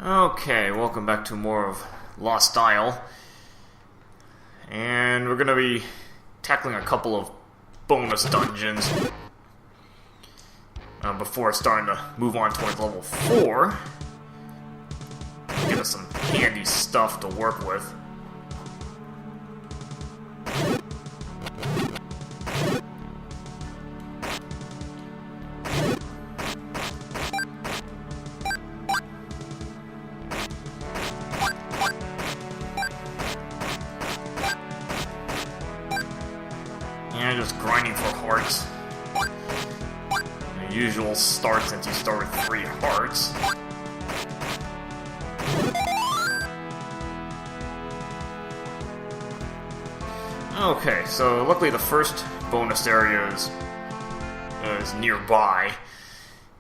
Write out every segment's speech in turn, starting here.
Okay, welcome back to more of Lost Isle. And we're going to be tackling a couple of bonus dungeons before starting to move on towards level 4. Give us some handy stuff to work with. Yeah, just grinding for hearts. The usual start since you start with 3 hearts. Okay, so luckily the first bonus area is nearby.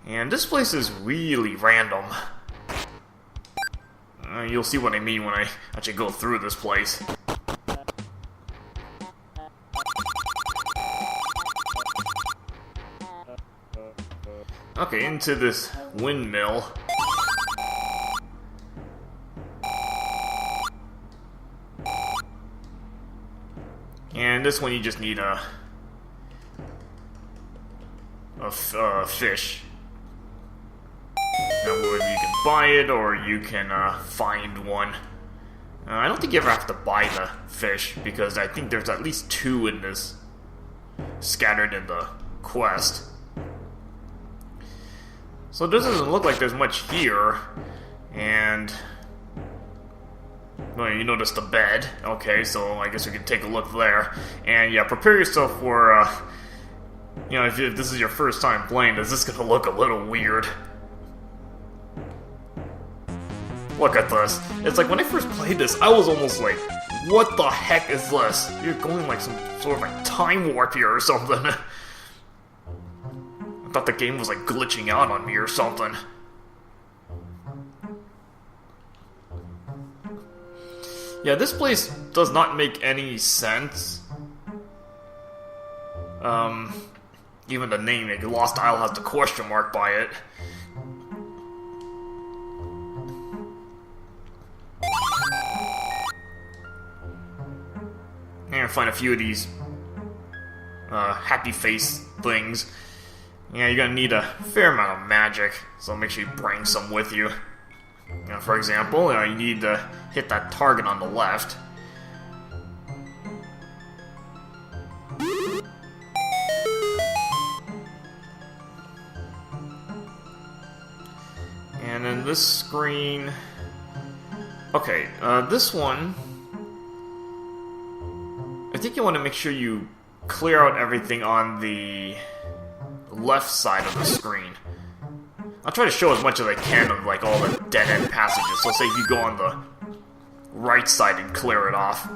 And this place is really random. You'll see what I mean when I actually go through this place. Okay, into this windmill. And this one you just need a fish. Now, whether you can buy it or you can find one. I don't think you ever have to buy the fish because I think there's at least 2 in this, scattered in the quest. So this doesn't look like there's much here, and well, you notice the bed. Okay, so I guess we can take a look there. And yeah, prepare yourself for, if this is your first time playing this, is gonna look a little weird. Look at this. It's like when I first played this, I was almost like, what the heck is this? You're going like some sort of like time warp here or something. I thought the game was like glitching out on me or something. Yeah, this place does not make any sense. Even the name, like, Lost Isle, has the question mark by it. And find a few of these happy face things. Yeah, you're gonna need a fair amount of magic, so make sure you bring some with you. For example, you need to hit that target on the left. And then this screen... Okay, this one... I think you want to make sure you clear out everything on the left side of the screen. I'll try to show as much as I can of like all the dead-end passages. So say if you go on the right side and clear it off.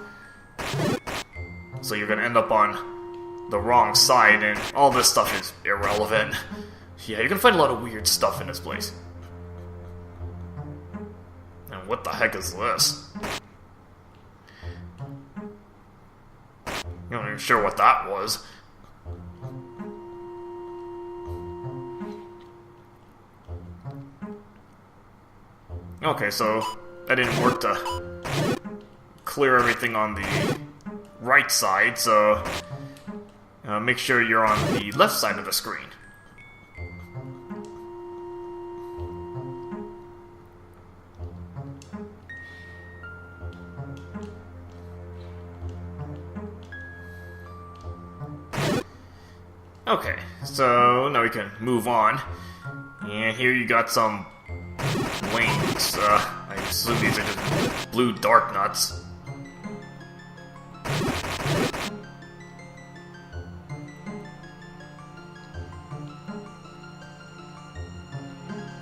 So you're gonna end up on the wrong side, and all this stuff is irrelevant. Yeah, you're gonna find a lot of weird stuff in this place. And what the heck is this? I'm not even sure what that was. Okay, so that didn't work to clear everything on the right side, so make sure you're on the left side of the screen. Okay, so now we can move on. And here you got some wings. I assume these are just blue dark nuts.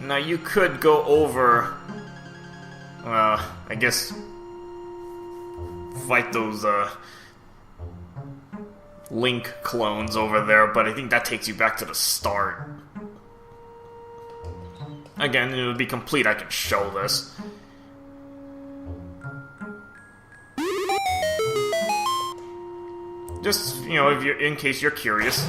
Now you could go over, I guess, fight those, Link clones over there, but I think that takes you back to the start. Again, it would be complete, I can show this. Just, if you're, in case you're curious.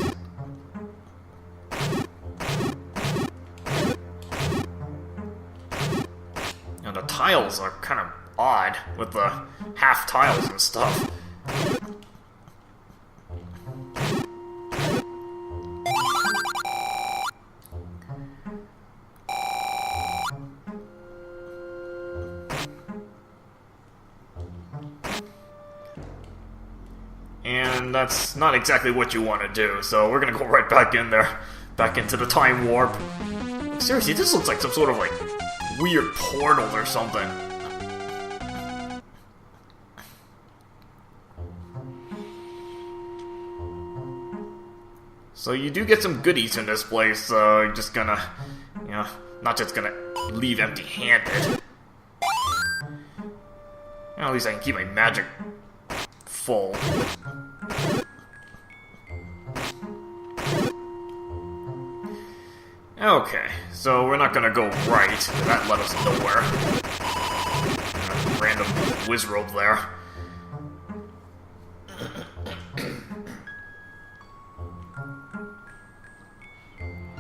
And the tiles are kind of odd with the half tiles and stuff. And that's not exactly what you want to do, so we're gonna go right back in there. Back into the time warp. Seriously, this looks like some sort of, like, weird portal or something. So you do get some goodies in this place, so you're just gonna, you know, not just gonna leave empty-handed. At least I can keep my magic full. Okay, so we're not gonna go right, that led us nowhere. Random whiz robe there.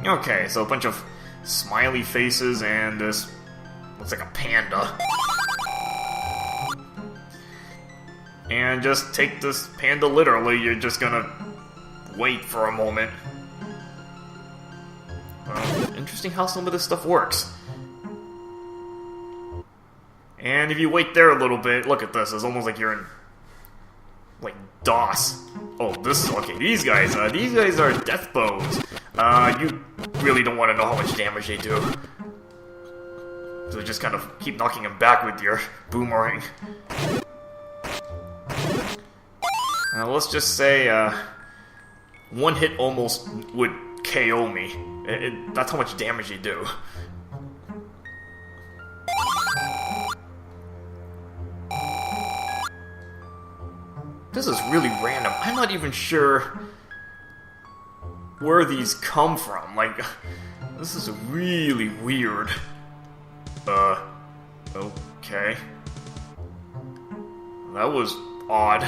Okay, so a bunch of smiley faces and this looks like a panda. And just take this panda literally, you're just gonna wait for a moment. Interesting how some of this stuff works. And if you wait there a little bit, look at this, it's almost like you're in, like, DOS. Oh, this is, okay, these guys are death bows. You really don't want to know how much damage they do. So just kind of keep knocking them back with your boomerang. Let's just say, one hit almost would KO me. That's how much damage they do. This is really random. I'm not even sure where these come from. Like, this is really weird. Okay. That was odd.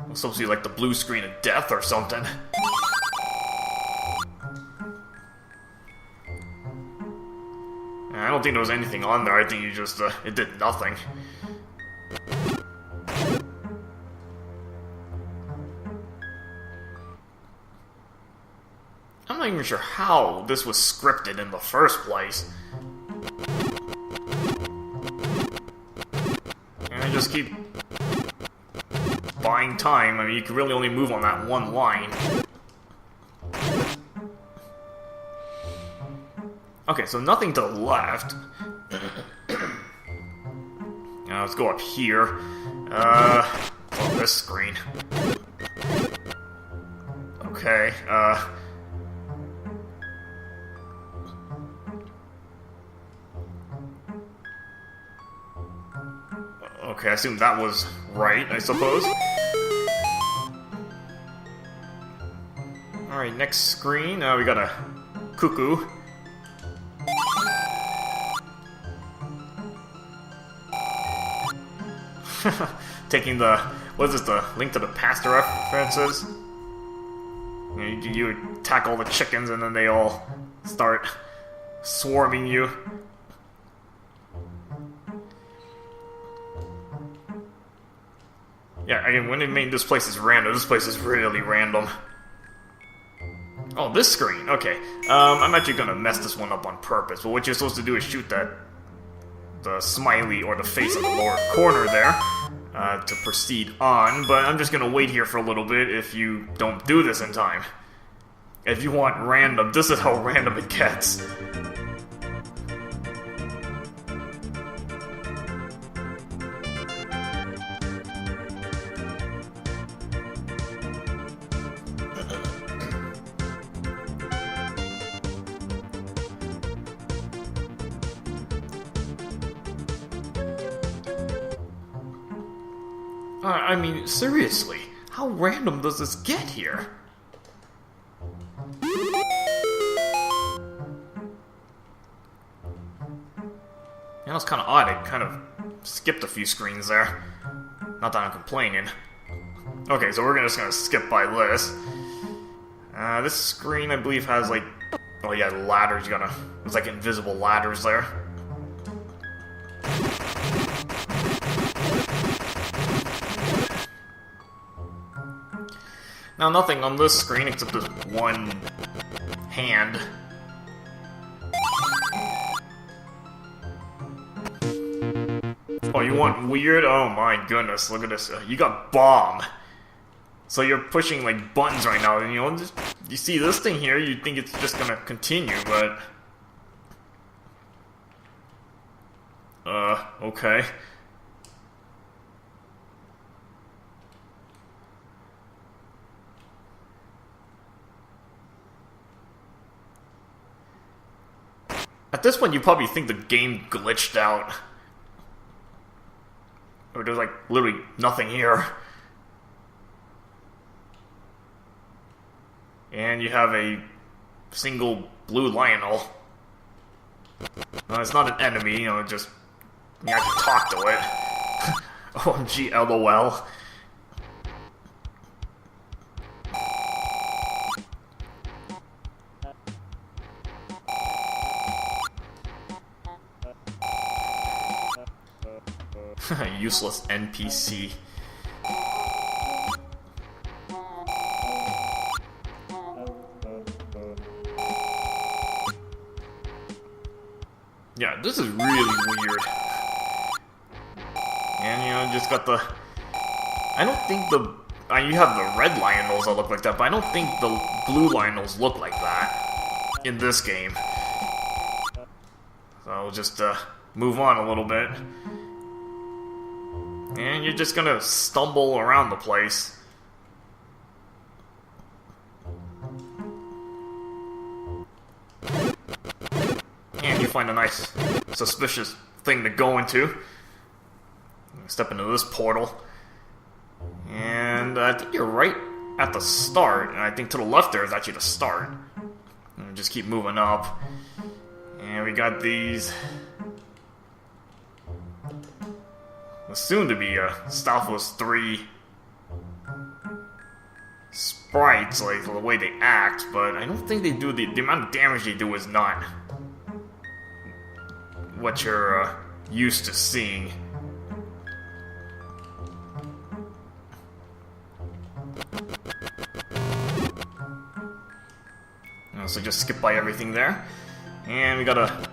It's supposed to be like the blue screen of death or something. I don't think there was anything on there. I think you just, it did nothing. I'm not even sure how this was scripted in the first place. And I just keep buying time. I mean, you can really only move on that one line. Okay, so nothing to the left. Now let's go up here. On this screen. Okay, okay, I assume that was right, I suppose. Alright, next screen. We got a cuckoo. Taking the, what is this, the Link to the Past references? You attack all the chickens and then they all start swarming you. Yeah, again, when they made this place is random, this place is really random. Oh, this screen, okay. I'm actually gonna mess this one up on purpose, but what you're supposed to do is shoot the smiley or the face in the lower corner there to proceed on, but I'm just gonna wait here for a little bit if you don't do this in time. If you want random, this is how random it gets. I mean, seriously, how random does this get here? That was kind of odd, it kind of skipped a few screens there. Not that I'm complaining. Okay, so we're just gonna skip by this. This screen, I believe, has like... Oh yeah, ladders. You gotta... There's like invisible ladders there. Now, nothing on this screen except this one hand. Oh, you want weird? Oh my goodness, look at this. You got bomb. So you're pushing like buttons right now, and you see this thing here, you think it's just gonna continue, but... okay. At this point, you probably think the game glitched out. Or there's like literally nothing here. And you have a single blue lynel. It's not an enemy, just... You have to talk to it. OMG, LOL. Useless NPC. Yeah, this is really weird. And just got the... I don't think the... you have the red lynels that look like that, but I don't think the blue lynels look like that in this game. So I'll just move on a little bit. And you're just gonna stumble around the place. And you find a nice, suspicious thing to go into. Step into this portal. And I think you're right at the start. And I think to the left there is actually the start. And just keep moving up. And we got these... soon to be Stalfos 3 sprites, like the way they act, but I don't think they do the amount of damage they do is not what you're used to seeing. So just skip by everything there, and we gotta.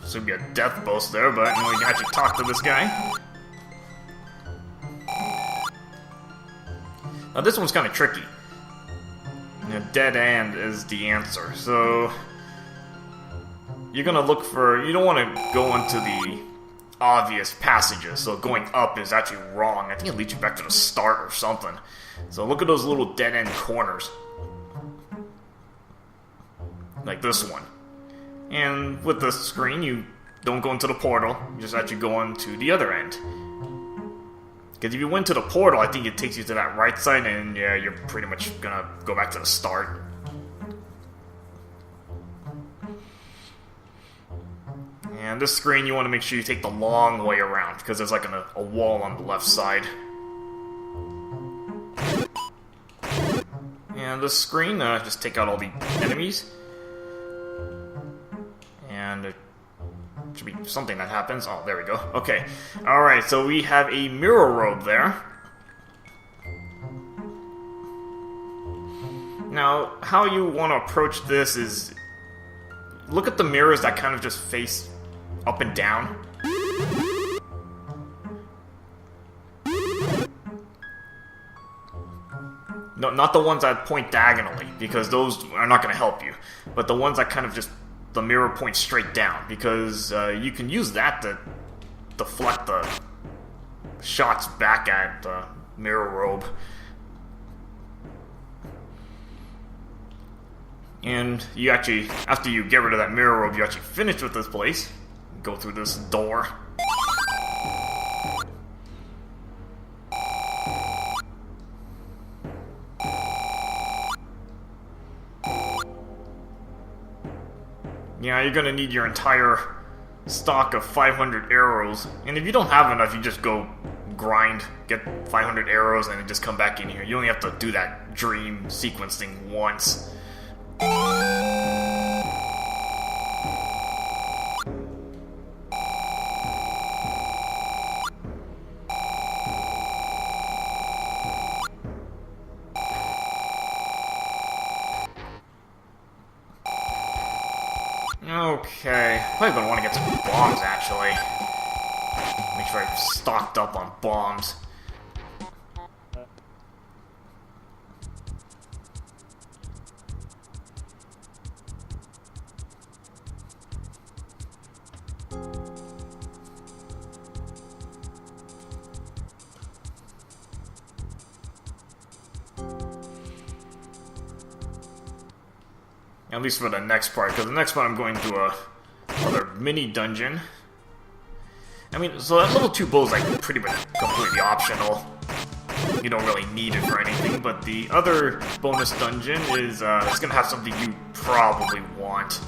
Should be a death boast there, but we got you talk to this guy. Now this one's kind of tricky. Dead end is the answer, so you're gonna look for. You don't want to go into the obvious passages. So going up is actually wrong. I think it leads you back to the start or something. So look at those little dead end corners, like this one. And with the screen, you don't go into the portal, you just actually go on to the other end. Because if you went to the portal, I think it takes you to that right side, and yeah, you're pretty much gonna go back to the start. And this screen, you want to make sure you take the long way around, because there's like a wall on the left side. And this screen, just take out all the enemies. And it should be something that happens. Oh, there we go. Okay. Alright, so we have a mirror robe there. Now, how you want to approach this is... Look at the mirrors that kind of just face up and down. No, not the ones that point diagonally, because those are not going to help you. But the ones that kind of just... The mirror points straight down, because you can use that to deflect the shots back at the mirror robe. And you actually, after you get rid of that mirror robe, you actually finish with this place. Go through this door. Yeah, you're gonna need your entire stock of 500 arrows, and if you don't have enough, you just go grind, get 500 arrows, and then just come back in here. You only have to do that dream sequence thing once. Okay, probably gonna want to get some bombs, actually. Make sure I'm stocked up on bombs. At least for the next part, because the next part I'm going to another mini dungeon. I mean, so that level 2 bow is like pretty much completely optional. You don't really need it for anything, but the other bonus dungeon is it's gonna have something you probably want.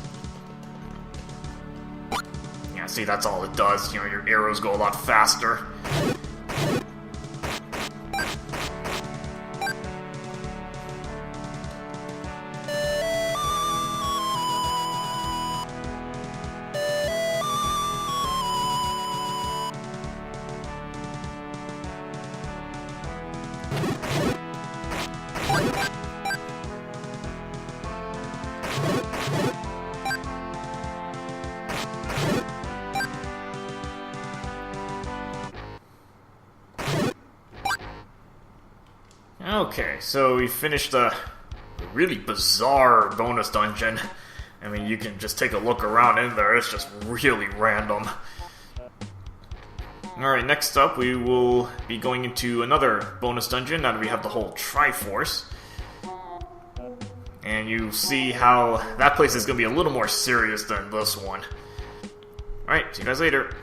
Yeah, see, that's all it does. You know, your arrows go a lot faster. Okay, so we finished a really bizarre bonus dungeon. I mean, you can just take a look around in there, it's just really random. Alright, next up we will be going into another bonus dungeon now that we have the whole Triforce. And you see how that place is going to be a little more serious than this one. Alright, see you guys later.